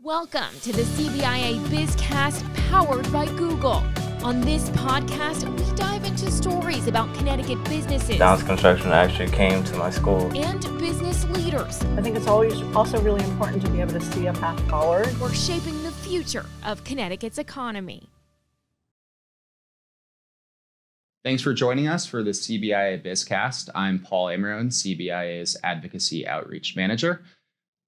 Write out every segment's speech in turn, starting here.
Welcome to the CBIA BizCast powered by Google. On this podcast, we dive into stories about Connecticut businesses. Downs Construction actually came to my school. And business leaders. I think it's always also really important to be able to see a path forward. We're shaping the future of Connecticut's economy. Thanks for joining us for the CBIA BizCast. I'm Paul Amarone, CBIA's Advocacy Outreach Manager.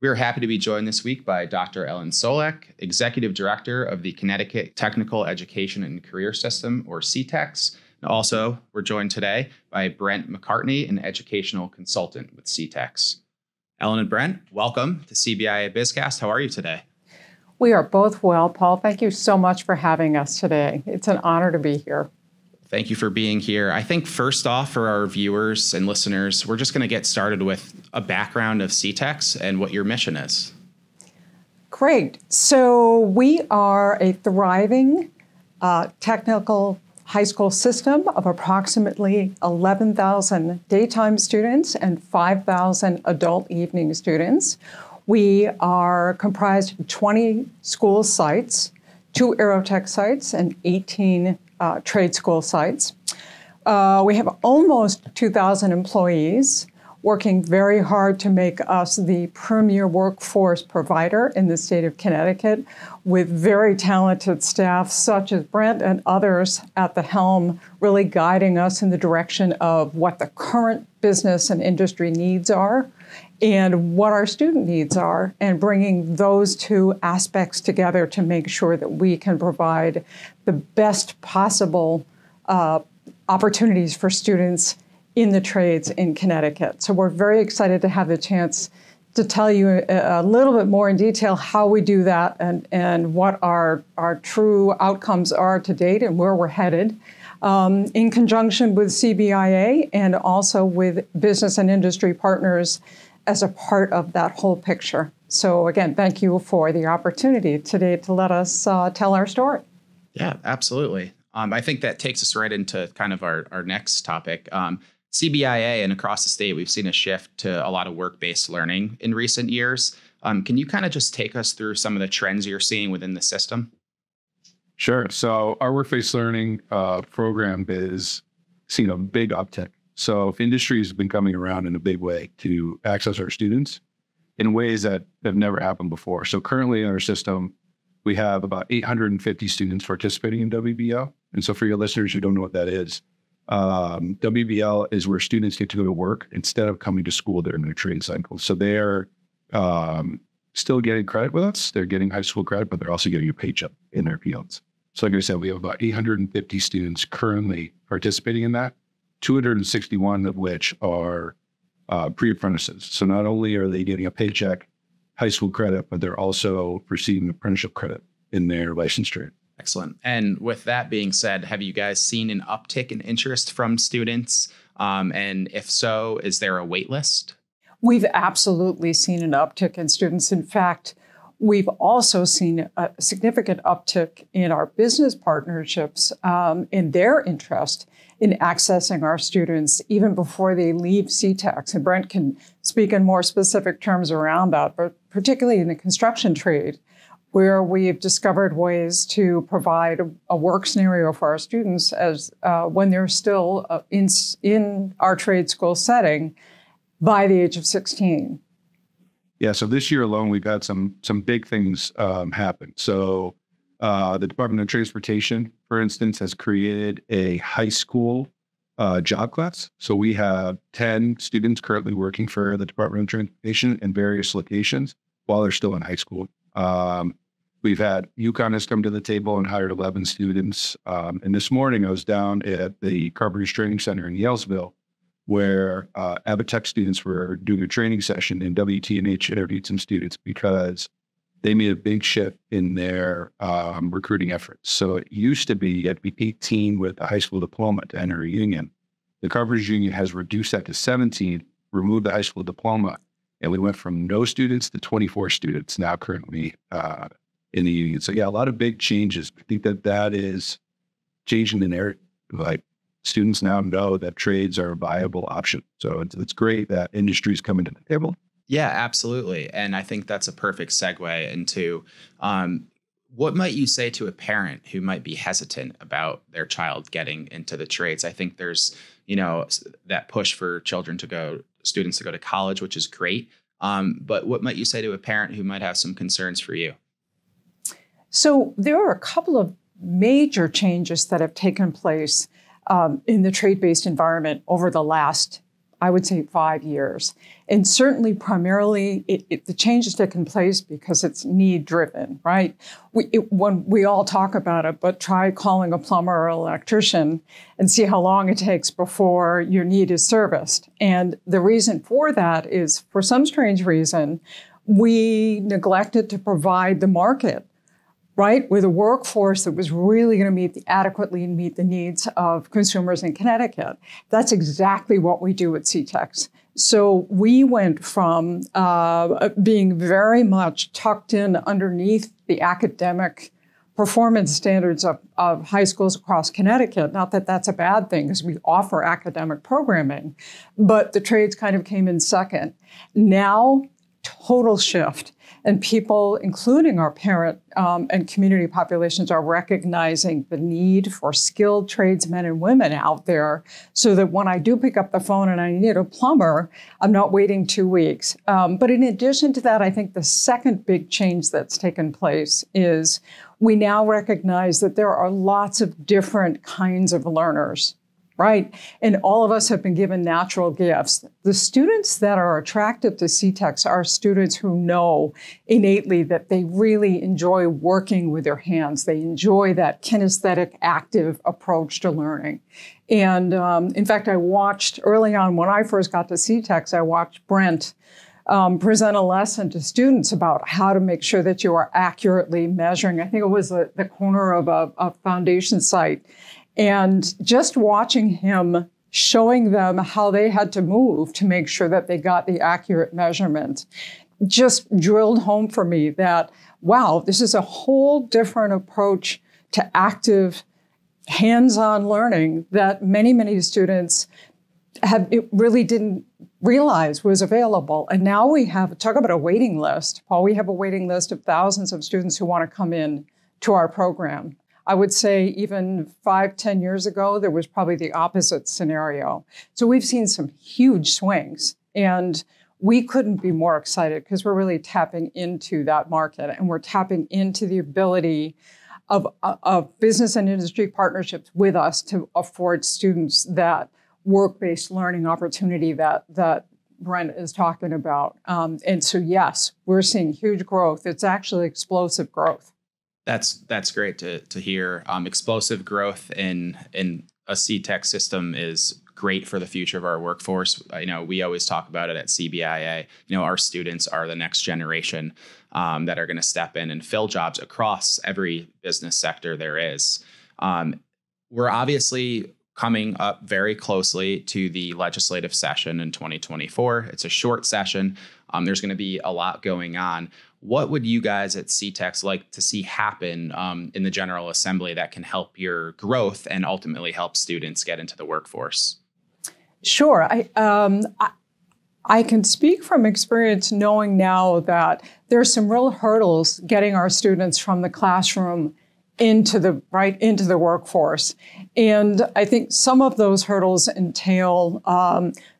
We are happy to be joined this week by Dr. Ellen Solek, Executive Director of the Connecticut Technical Education and Career System, or CTECS. And also, we're joined today by Brent McCartney, an educational consultant with CTECS. Ellen and Brent, welcome to CBIA BizCast. How are you today? We are both well, Paul. Thank you so much for having us today. It's an honor to be here. Thank you for being here. I think first off, for our viewers and listeners, we're just going to get started with a background of CTECS and what your mission is. Great. So we are a thriving technical high school system of approximately 11,000 daytime students and 5,000 adult evening students. We are comprised of 20 school sites, 2 aerotech sites, and 18 trade school sites. We have almost 2,000 employees working very hard to make us the premier workforce provider in the state of Connecticut, with very talented staff such as Brent and others at the helm, really guiding us in the direction of what the current business and industry needs are and what our student needs are, and bringing those two aspects together to make sure that we can provide the best possible opportunities for students in the trades in Connecticut. So we're very excited to have the chance to tell you a little bit more in detail how we do that and what our true outcomes are to date and where we're headed, in conjunction with CBIA and also with business and industry partners as a part of that whole picture. So again, thank you for the opportunity today to let us tell our story. Yeah, absolutely. I think that takes us right into kind of our next topic. CBIA and across the state, we've seen a shift to a lot of work-based learning in recent years. Can you kind of just take us through some of the trends you're seeing within the system? Sure. So our work-based learning program is seeing a big uptick. So industry has been coming around in a big way to access our students in ways that have never happened before. So currently in our system, we have about 850 students participating in WBL. And so for your listeners who don't know what that is, WBL is where students get to go to work instead of coming to school during their trade cycle. So they're still getting credit with us. They're getting high school credit, but they're also getting a paycheck in their fields. So like I said, we have about 850 students currently participating in that, 261 of which are pre-apprentices. So not only are they getting a paycheck, high school credit, but they're also receiving apprenticeship credit in their license trade. Excellent. And with that being said, have you guys seen an uptick in interest from students? And if so, is there a wait list? We've absolutely seen an uptick in students. In fact, we've also seen a significant uptick in our business partnerships in their interest in accessing our students even before they leave CTECS. And Brent can speak in more specific terms around that, but particularly in the construction trade, where we've discovered ways to provide a work scenario for our students as when they're still in our trade school setting by the age of 16. Yeah, so this year alone, we've had some big things happen. So the Department of Transportation, for instance, has created a high school job class. So we have 10 students currently working for the Department of Transportation in various locations while they're still in high school. We've had UConn has come to the table and hired 11 students. And this morning I was down at the Carpenters Training Center in Yalesville, where aerotech students were doing a training session, and WT&H interviewed some students because they made a big shift in their recruiting efforts. So it used to be you had to be 18 with a high school diploma to enter a union. The Carpenters Union has reduced that to 17, removed the high school diploma, and we went from no students to 24 students now currently in the union. So yeah, a lot of big changes. I think that is changing the narrative. Like, students now know that trades are a viable option. So it's great that industry is coming to the table Yeah, absolutely. And I think that's a perfect segue into what might you say to a parent who might be hesitant about their child getting into the trades? I think there's, that push for students to go to college, which is great. But what might you say to a parent who might have some concerns for you? So there are a couple of major changes that have taken place in the trade-based environment over the last, I would say, 5 years. And certainly, primarily, the change has taken place because it's need-driven, right? When we all talk about it, but try calling a plumber or electrician and see how long it takes before your need is serviced. And the reason for that is, for some strange reason, we neglected to provide the market, right, with a workforce that was really going to adequately meet the needs of consumers in Connecticut. That's exactly what we do at CTECS. So we went from being very much tucked in underneath the academic performance standards of high schools across Connecticut. Not that that's a bad thing, because we offer academic programming, but the trades kind of came in second. Now, total shift. And people, including our parent and community populations, are recognizing the need for skilled tradesmen and women out there, so that when I do pick up the phone and I need a plumber, I'm not waiting 2 weeks. But in addition to that, I think the second big change that's taken place is we now recognize that there are lots of different kinds of learners, right? And all of us have been given natural gifts. The students that are attracted to CTECS are students who know innately that they really enjoy working with their hands. They enjoy that kinesthetic, active approach to learning. And in fact, I watched early on when I first got to CTECS, I watched Brent present a lesson to students about how to make sure that you are accurately measuring. I think it was the corner of a foundation site. And just watching him showing them how they had to move to make sure that they got the accurate measurement just drilled home for me that, wow, this is a whole different approach to active hands-on learning that many, many students really didn't realize was available. And now we have, talk about a waiting list, Paul, we have a waiting list of thousands of students who want to come in to our program. I would say even 5-10 years ago, there was probably the opposite scenario. So we've seen some huge swings, and we couldn't be more excited because we're really tapping into that market, and we're tapping into the ability of business and industry partnerships with us to afford students that work-based learning opportunity that Brent is talking about. And so, yes, we're seeing huge growth. It's actually explosive growth. That's great to hear. Explosive growth in a CTECS system is great for the future of our workforce. We always talk about it at CBIA. Our students are the next generation that are going to step in and fill jobs across every business sector there is. We're obviously coming up very closely to the legislative session in 2024. It's a short session. There's going to be a lot going on. What would you guys at CTECS like to see happen in the General Assembly that can help your growth and ultimately help students get into the workforce? Sure. I can speak from experience knowing now that there's some real hurdles getting our students from the classroom into the workforce. And I think some of those hurdles entail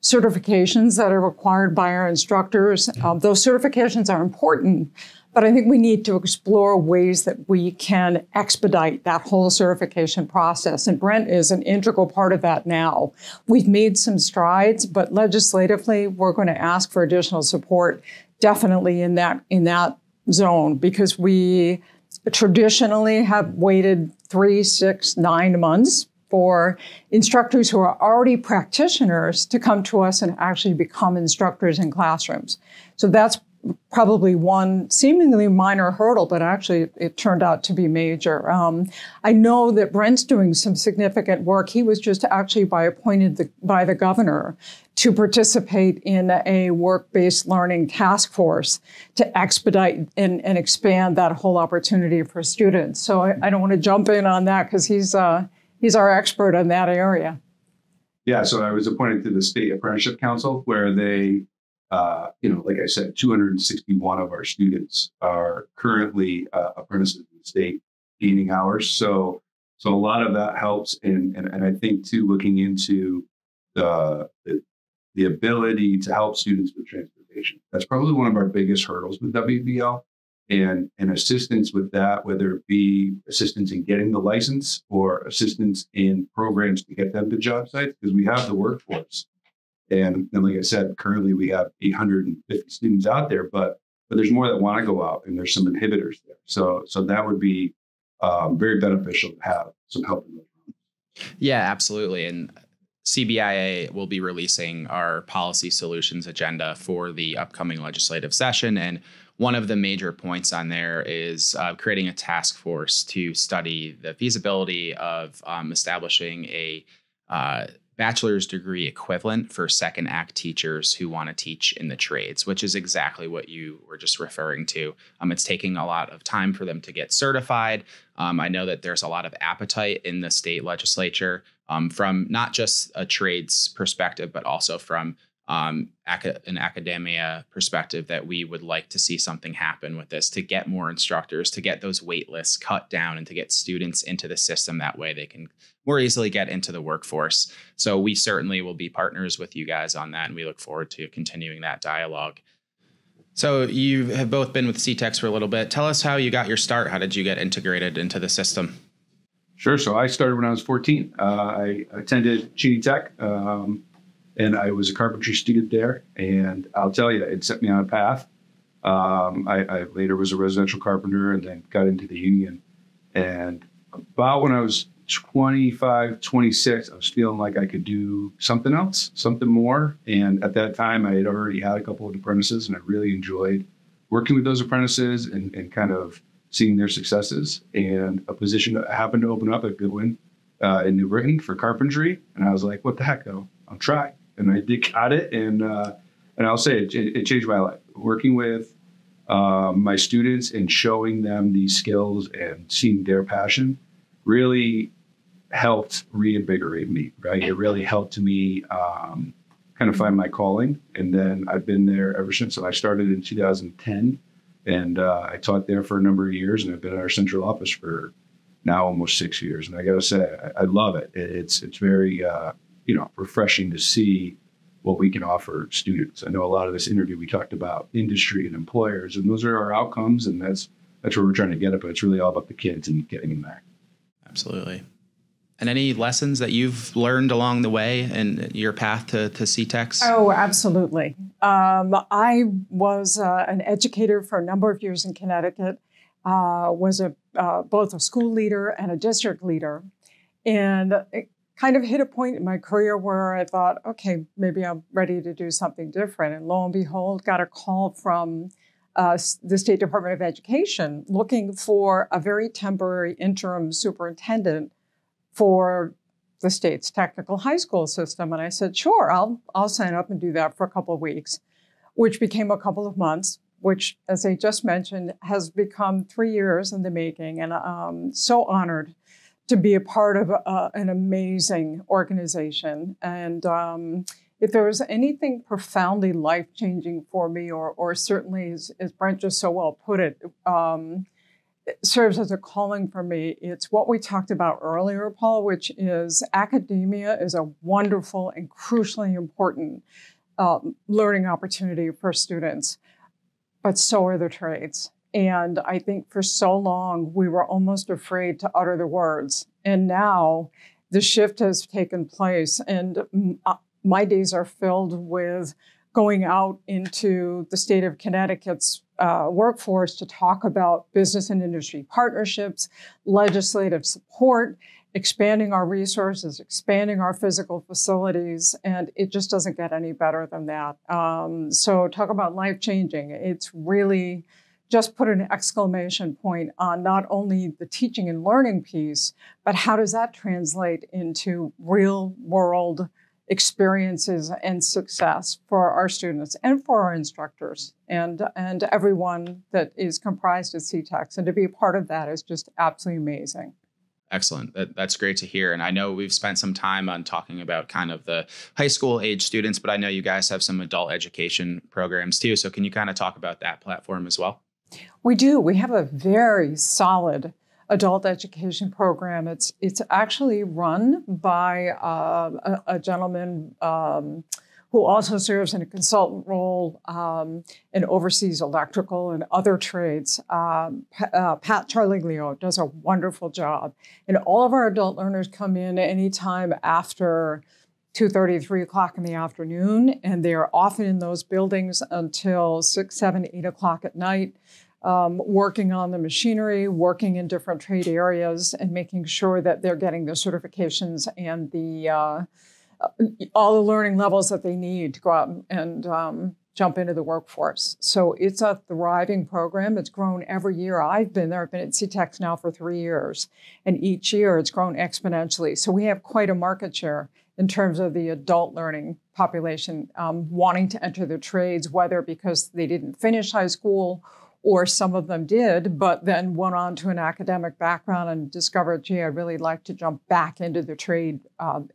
certifications that are required by our instructors. Those certifications are important, but I think we need to explore ways that we can expedite that whole certification process. And Brent is an integral part of that now. We've made some strides, but legislatively, we're going to ask for additional support, definitely in that zone, because we traditionally have waited 3, 6, 9 months for instructors who are already practitioners to come to us and actually become instructors in classrooms. So that's probably one seemingly minor hurdle, but actually it turned out to be major. I know that Brent's doing some significant work. He was just actually appointed by the governor to participate in a work-based learning task force to expedite and expand that whole opportunity for students. So I don't want to jump in on that because he's our expert in that area. Yeah, so I was appointed to the State Apprenticeship Council, where they Like I said, 261 of our students are currently apprentices in the state, gaining hours. So a lot of that helps, and I think too, looking into the ability to help students with transportation. That's probably one of our biggest hurdles with WBL, and assistance with that, whether it be assistance in getting the license or assistance in programs to get them to job sites, because we have the workforce. And like I said, currently we have 850 students out there, but there's more that want to go out, and there's some inhibitors there. So that would be very beneficial to have some help in those rooms. Yeah, absolutely. And CBIA will be releasing our policy solutions agenda for the upcoming legislative session. And one of the major points on there is creating a task force to study the feasibility of establishing a bachelor's degree equivalent for second act teachers who want to teach in the trades, which is exactly what you were just referring to. It's taking a lot of time for them to get certified. I know that there's a lot of appetite in the state legislature from not just a trades perspective, but also from an academia perspective, that we would like to see something happen with this to get more instructors, to get those wait lists cut down, and to get students into the system. That way they can more easily get into the workforce. So we certainly will be partners with you guys on that, and we look forward to continuing that dialogue. So you have both been with CTECS for a little bit. Tell us how you got your start. How did you get integrated into the system? Sure. So I started when I was 14. I attended CTECS, and I was a carpentry student there. And I'll tell you, it set me on a path. I later was a residential carpenter and then got into the union. And about when I was 25, 26, I was feeling like I could do something else, something more. And at that time, I had already had a couple of apprentices, and I really enjoyed working with those apprentices and kind of seeing their successes. And a position that happened to open up at Goodwin in New Britain for carpentry. And I was like, what the heck, I'll try. And I got it. And I'll say it changed my life. Working with my students and showing them these skills and seeing their passion really helped reinvigorate me, right? It really helped me kind of find my calling. And then I've been there ever since. So I started in 2010, and I taught there for a number of years, and I've been at our central office for now almost 6 years. And I got to say, I love it. It's very, refreshing to see what we can offer students. I know a lot of this interview, we talked about industry and employers, and those are our outcomes, and that's where we're trying to get it, but it's really all about the kids and getting them there. Absolutely. And any lessons that you've learned along the way in your path to CTECS? Oh, absolutely. I was an educator for a number of years in Connecticut, was both a school leader and a district leader. And it kind of hit a point in my career where I thought, okay, maybe I'm ready to do something different. And lo and behold, got a call from the State Department of Education looking for a very temporary interim superintendent for the state's technical high school system. And I said, sure, I'll sign up and do that for a couple of weeks, which became a couple of months, which, as I just mentioned, has become 3 years in the making. And I'm so honored to be a part of an amazing organization. And if there was anything profoundly life-changing for me, or certainly, as Brent just so well put it, it serves as a calling for me, it's what we talked about earlier, Paul, which is academia is a wonderful and crucially important learning opportunity for students, but so are the trades. And I think for so long, we were almost afraid to utter the words. And now the shift has taken place, and my days are filled with going out into the state of Connecticut's workforce to talk about business and industry partnerships, legislative support, expanding our resources, expanding our physical facilities, and it just doesn't get any better than that. So talk about life-changing. It's really just put an exclamation point on not only the teaching and learning piece, but how does that translate into real-world experiences and success for our students and for our instructors and everyone that is comprised of CTECS. And to be a part of that is just absolutely amazing. Excellent. That's great to hear. And I know we've spent some time on talking about kind of the high school age students, but I know you guys have some adult education programs too. So can you kind of talk about that platform as well? We do. We have a very solid adult education program. It's actually run by a gentleman who also serves in a consultant role and oversees electrical and other trades. Pat Charliglio does a wonderful job. And all of our adult learners come in anytime after 2:30, 3 o'clock in the afternoon, and they're often in those buildings until 6, 7, 8 o'clock at night, working on the machinery, working in different trade areas, and making sure that they're getting their certifications and all the learning levels that they need to go out and jump into the workforce. So it's a thriving program. It's grown every year. I've been at CTECS now for 3 years, and each year it's grown exponentially. So we have quite a market share in terms of the adult learning population wanting to enter the trades, whether because they didn't finish high school or some of them did, but then went on to an academic background and discovered, gee, I'd really like to jump back into the trade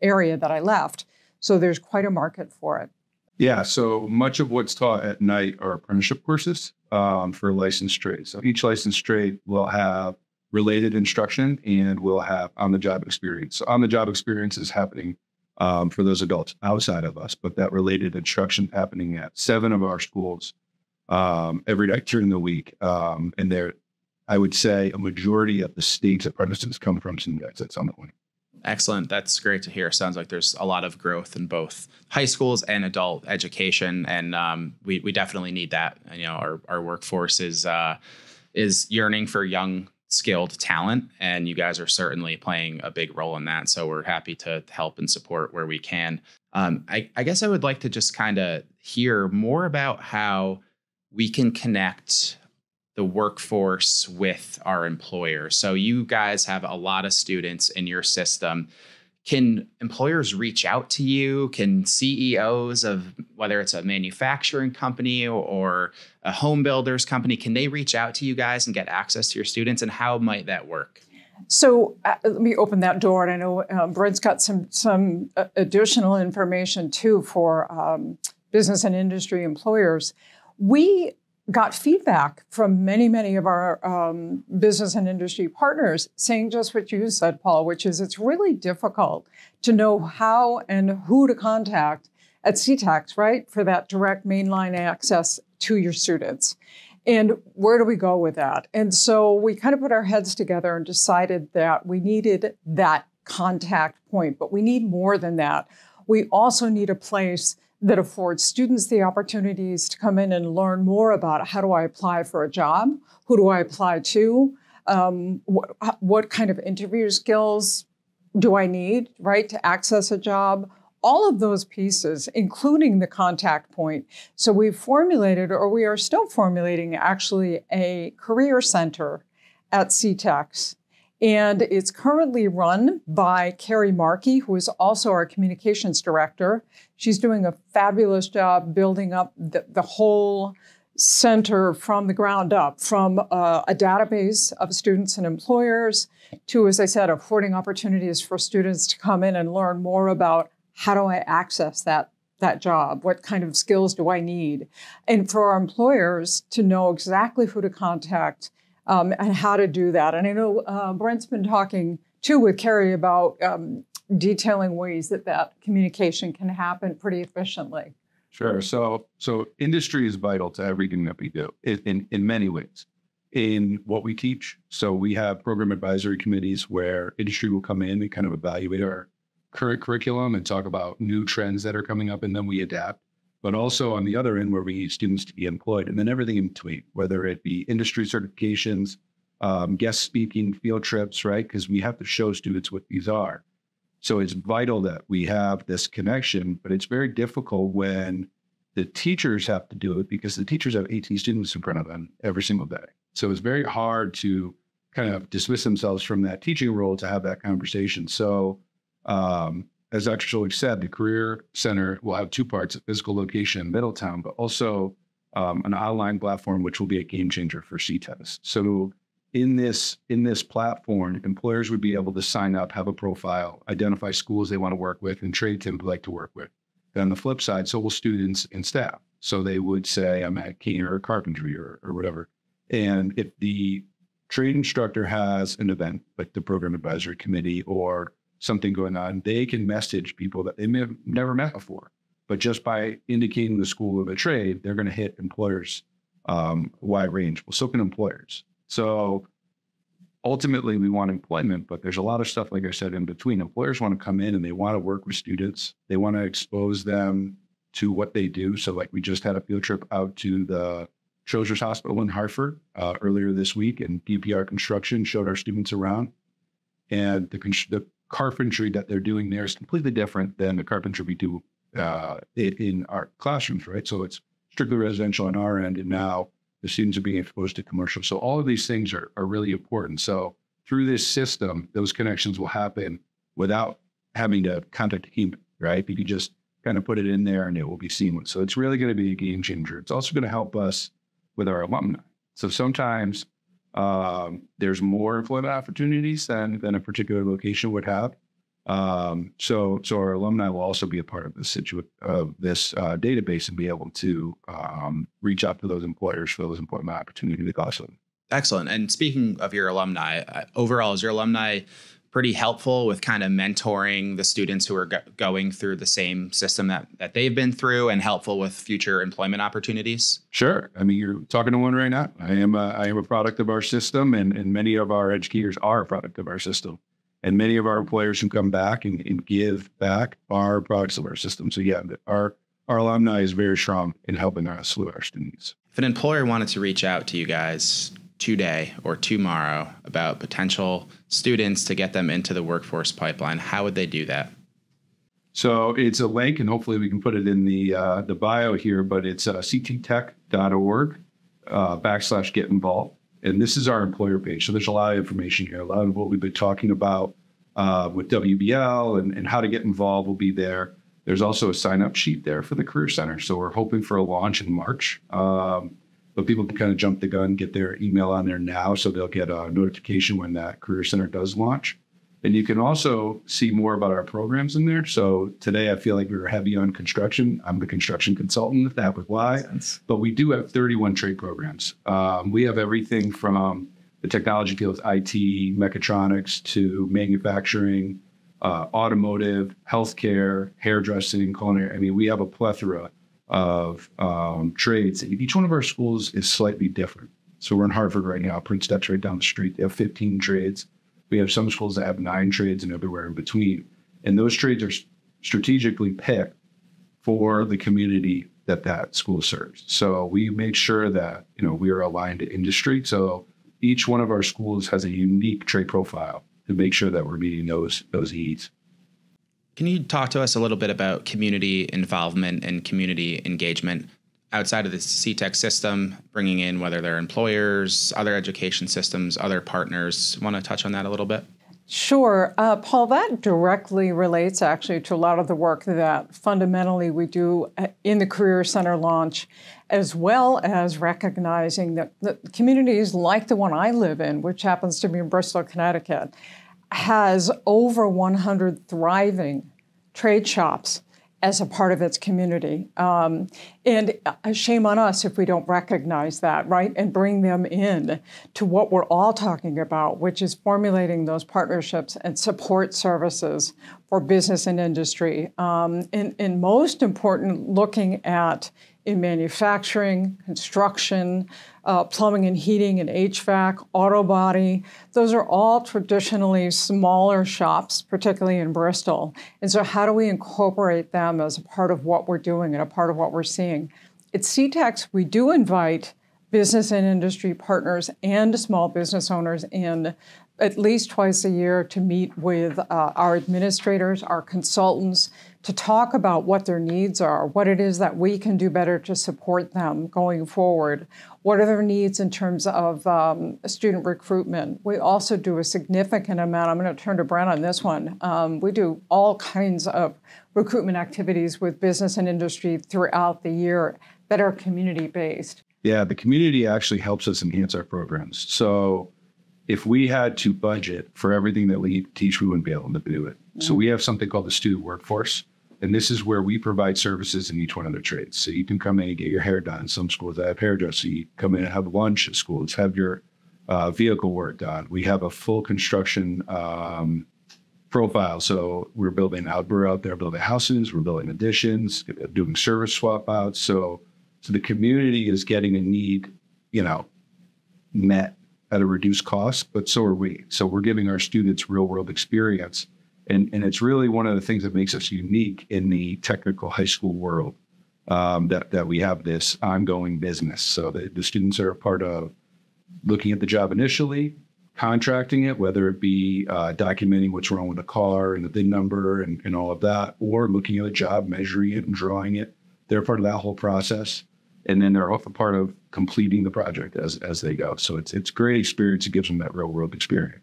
area that I left. So there's quite a market for it. Yeah, so much of what's taught at night are apprenticeship courses for licensed trades. So each licensed trade will have related instruction and will have on-the-job experience. So on-the-job experience is happening for those adults outside of us, but that related instruction happening at 7 of our schools every night during the week. And there, I would say a majority of the state's apprentices come from CBIA at some point. Excellent. That's great to hear. Sounds like there's a lot of growth in both high schools and adult education. And we definitely need that. And, you know, our workforce is yearning for young, skilled talent. And you guys are certainly playing a big role in that. So we're happy to help and support where we can. I guess I would like to just kind of hear more about how we can connect the workforce with our employers. So you guys have a lot of students in your system. Can employers reach out to you? Can CEOs of whether it's a manufacturing company or a home builders company, can they reach out to you guys and get access to your students? And how might that work? So let me open that door. And I know Brent's got some additional information too for business and industry employers. We got feedback from many of our business and industry partners saying just what you said, Paul, which is it's really difficult to know how and who to contact at CTECS, right, for that direct mainline access to your students. And where do we go with that? And so we kind of put our heads together and decided that we needed that contact point, but we need more than that. We also need a place that affords students the opportunities to come in and learn more about how do I apply for a job? Who do I apply to? What kind of interview skills do I need, right, to access a job? All of those pieces, including the contact point. So we've formulated, or we are still formulating, actually, a career center at CTECS. And it's currently run by Carrie Markey, who is also our communications director. She's doing a fabulous job building up the whole center from the ground up, from a database of students and employers to, as I said, affording opportunities for students to come in and learn more about how do I access that job? What kind of skills do I need? And for our employers to know exactly who to contact and how to do that. And I know Brent's been talking too with Carrie about detailing ways that communication can happen pretty efficiently. Sure. So industry is vital to everything that we do in many ways. In what we teach, so we have program advisory committees where industry will come in and kind of evaluate our current curriculum and talk about new trends that are coming up, and then we adapt. But also on the other end, where we need students to be employed, and then everything in between, whether it be industry certifications, guest speaking, field trips, right? Because we have to show students what these are. So it's vital that we have this connection, but it's very difficult when the teachers have to do it because the teachers have 18 students in front of them every single day. So it's very hard to kind of dismiss themselves from that teaching role to have that conversation. So as Dr. Solek said, the Career Center will have two parts, a physical location in Middletown, but also an online platform, which will be a game changer for CTECS. So in this platform, employers would be able to sign up, have a profile, identify schools they want to work with, and trade teams like to work with. And on the flip side, so will students and staff. So they would say, I'm at cater or carpentry or whatever. And if the trade instructor has an event, like the program advisory committee or something going on, they can message people that they may have never met before. But just by indicating the school of a trade, they're going to hit employers wide range. Well, so can employers. So ultimately, we want employment, but there's a lot of stuff, like I said, in between. Employers want to come in and they want to work with students. They want to expose them to what they do. So like we just had a field trip out to the Children's Hospital in Hartford earlier this week, and DPR Construction showed our students around. And the carpentry that they're doing there is completely different than the carpentry we do in our classrooms, right? So it's strictly residential on our end, and now the students are being exposed to commercial. So all of these things are really important. So through this system, those connections will happen without having to contact a human, right? You can just kind of put it in there and it will be seamless. So it's really going to be a game changer. It's also going to help us with our alumni. So sometimes there's more employment opportunities than a particular location would have. So our alumni will also be a part of this database and be able to reach out to those employers for those employment opportunities also. Excellent. And speaking of your alumni, overall, is your alumni pretty helpful with kind of mentoring the students who are going through the same system that they've been through, and helpful with future employment opportunities? Sure. I mean, you're talking to one right now. I am a product of our system, and many of our educators are a product of our system. And many of our employers who come back and give back are products of our system. So yeah, our alumni is very strong in helping us with our students. If an employer wanted to reach out to you guys today or tomorrow about potential students to get them into the workforce pipeline, how would they do that? So it's a link, and hopefully we can put it in the bio here, but it's ctec.org /get involved. And this is our employer page. So there's a lot of information here. A lot of what we've been talking about with WBL and how to get involved will be there. There's also a sign-up sheet there for the Career Center. So we're hoping for a launch in March. But people can kind of jump the gun, get their email on there now, so they'll get a notification when that Career Center does launch. And you can also see more about our programs in there. So today I feel like we were heavy on construction. I'm the construction consultant, if that was why. But we do have 31 trade programs. We have everything from the technology fields, IT, mechatronics, to manufacturing, automotive, healthcare, hairdressing, culinary. I mean, we have a plethora of trades. Each one of our schools is slightly different. So we're in Hartford right now. Princeton's right down the street. They have 15 trades. We have some schools that have 9 trades and everywhere in between. And those trades are strategically picked for the community that school serves. So we make sure that, we are aligned to industry. So each one of our schools has a unique trade profile to make sure that we're meeting those needs. Can you talk to us a little bit about community involvement and community engagement outside of the CTECS system, bringing in whether they're employers, other education systems, other partners? Want to touch on that a little bit? Sure. Paul, that directly relates actually to a lot of the work that fundamentally we do in the Career Center launch, as well as recognizing that the communities like the one I live in, which happens to be in Bristol, Connecticut, has over 100 thriving trade shops as a part of its community. And shame on us if we don't recognize that, right? And bring them in to what we're all talking about, which is formulating those partnerships and support services for business and industry. And most important, looking at in manufacturing, construction, plumbing and heating and HVAC, auto body. Those are all traditionally smaller shops, particularly in Bristol. And so how do we incorporate them as a part of what we're doing and a part of what we're seeing? At CTECS, we do invite business and industry partners and small business owners in at least twice a year to meet with our administrators, our consultants, to talk about what their needs are, what it is that we can do better to support them going forward, what are their needs in terms of student recruitment. We also do a significant amount, I'm going to turn to Brent on this one, we do all kinds of recruitment activities with business and industry throughout the year that are community-based. Yeah, the community actually helps us enhance our programs. So if we had to budget for everything that we teach, we wouldn't be able to do it. So we have something called the student workforce. And this is where we provide services in each one of their trades. So you can come in and get your hair done. Some schools have hairdresser. You come in and have lunch at schools, have your vehicle work done. We have a full construction profile. So we're building we're out there building houses, we're building additions, doing service swap outs. So the community is getting a need, met at a reduced cost, but so are we. So we're giving our students real world experience. And it's really one of the things that makes us unique in the technical high school world, that we have this ongoing business. So the students are a part of looking at the job initially, contracting it, whether it be documenting what's wrong with the car and the VIN number and all of that, or looking at a job, measuring it and drawing it. They're part of that whole process. And then they're also part of completing the project as they go. So it's a great experience. It gives them that real world experience.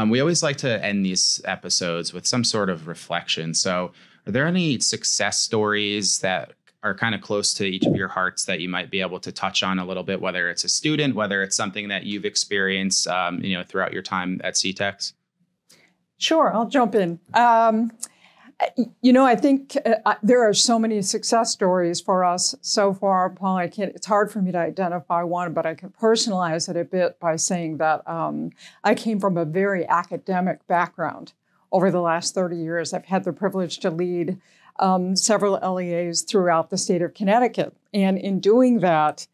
We always like to end these episodes with some sort of reflection. So are there any success stories that are kind of close to each of your hearts that you might be able to touch on a little bit, whether it's a student, whether it's something that you've experienced, throughout your time at CTECS? Sure, I'll jump in. I think there are so many success stories for us so far, Paul. It's hard for me to identify one, but I can personalize it a bit by saying that I came from a very academic background. Over the last 30 years, I've had the privilege to lead several LEAs throughout the state of Connecticut. And in doing that,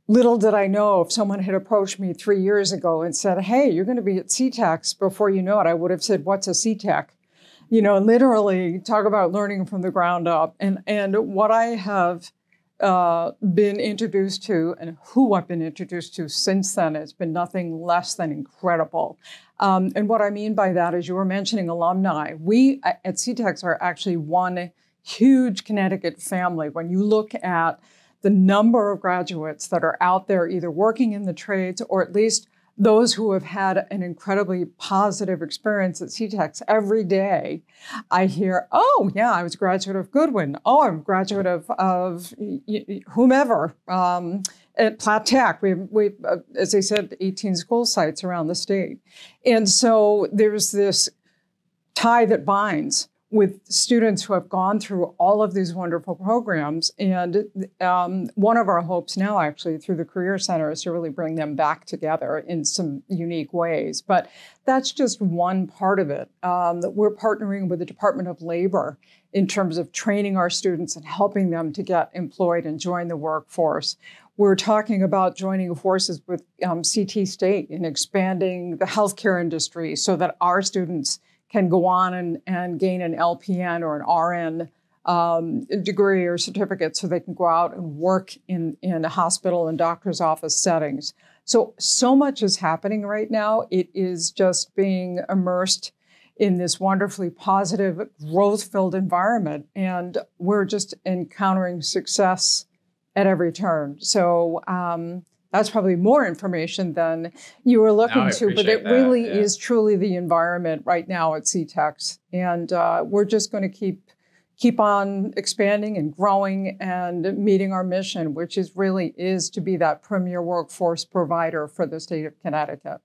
little did I know if someone had approached me 3 years ago and said, hey, you're going to be at CTECS, before you know it, I would have said, what's a CTEC? Literally talk about learning from the ground up. And what I have been introduced to and who I've been introduced to since then has been nothing less than incredible. And what I mean by that is you were mentioning alumni. We at CTECS are actually one huge Connecticut family. When you look at the number of graduates that are out there either working in the trades or at least those who have had an incredibly positive experience at CTECS every day, I hear, oh, yeah, I was a graduate of Goodwin. Oh, I'm a graduate of whomever. At Platt Tech, we as I said, 18 school sites around the state. And so there's this tie that binds with students who have gone through all of these wonderful programs. And one of our hopes now, actually, through the Career Center is to really bring them back together in some unique ways. But that's just one part of it. That we're partnering with the Department of Labor in terms of training our students and helping them to get employed and join the workforce. We're talking about joining forces with CT State in expanding the healthcare industry so that our students can go on and gain an LPN or an RN degree or certificate so they can go out and work in a hospital and doctor's office settings. So much is happening right now. It is just being immersed in this wonderfully positive, growth-filled environment. And we're just encountering success at every turn. So that's probably more information than you were looking to, but it really is truly the environment right now at CTECS. And we're just going to keep on expanding and growing and meeting our mission, which is to be that premier workforce provider for the state of Connecticut.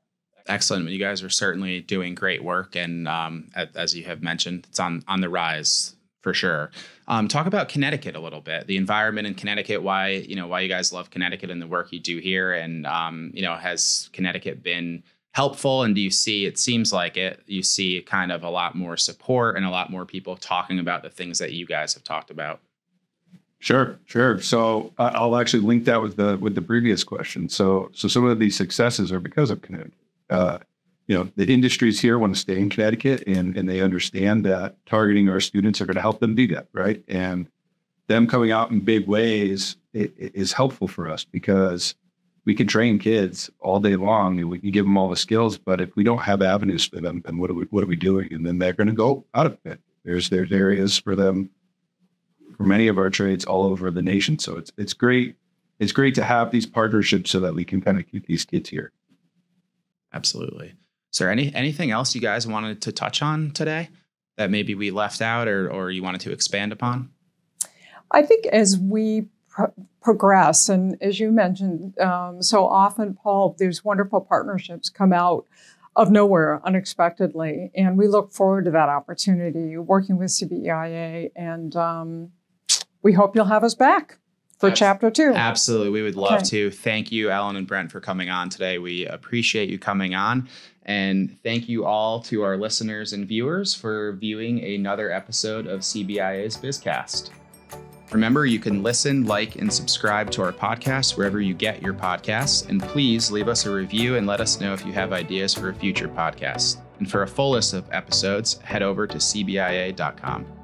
Excellent. You guys are certainly doing great work. And as you have mentioned, it's on the rise for sure. Talk about Connecticut a little bit, the environment in Connecticut, why you guys love Connecticut and the work you do here. And, has Connecticut been helpful? And it seems like you see kind of a lot more support and a lot more people talking about the things that you guys have talked about. Sure. So I'll actually link that with the previous question. So some of these successes are because of Connecticut. The industries here want to stay in Connecticut and they understand that targeting our students are going to help them do that, right? And them coming out in big ways is helpful for us because we can train kids all day long and we can give them all the skills, but if we don't have avenues for them, then what are we doing? And then they're going to go out of it. There's areas for them for many of our trades all over the nation. So it's great. It's great to have these partnerships so that we can kind of keep these kids here. Absolutely. Is there anything else you guys wanted to touch on today that maybe we left out or you wanted to expand upon? I think as we progress. And as you mentioned, so often, Paul, these wonderful partnerships come out of nowhere unexpectedly. And we look forward to that opportunity working with CBIA. And we hope you'll have us back for Chapter 2. Absolutely. We would love to. Thank you, Ellen and Brent, for coming on today. We appreciate you coming on. And thank you all to our listeners and viewers for viewing another episode of CBIA's BizCast. Remember, you can listen, like, and subscribe to our podcast wherever you get your podcasts. And please leave us a review and let us know if you have ideas for a future podcast. And for a full list of episodes, head over to cbia.com.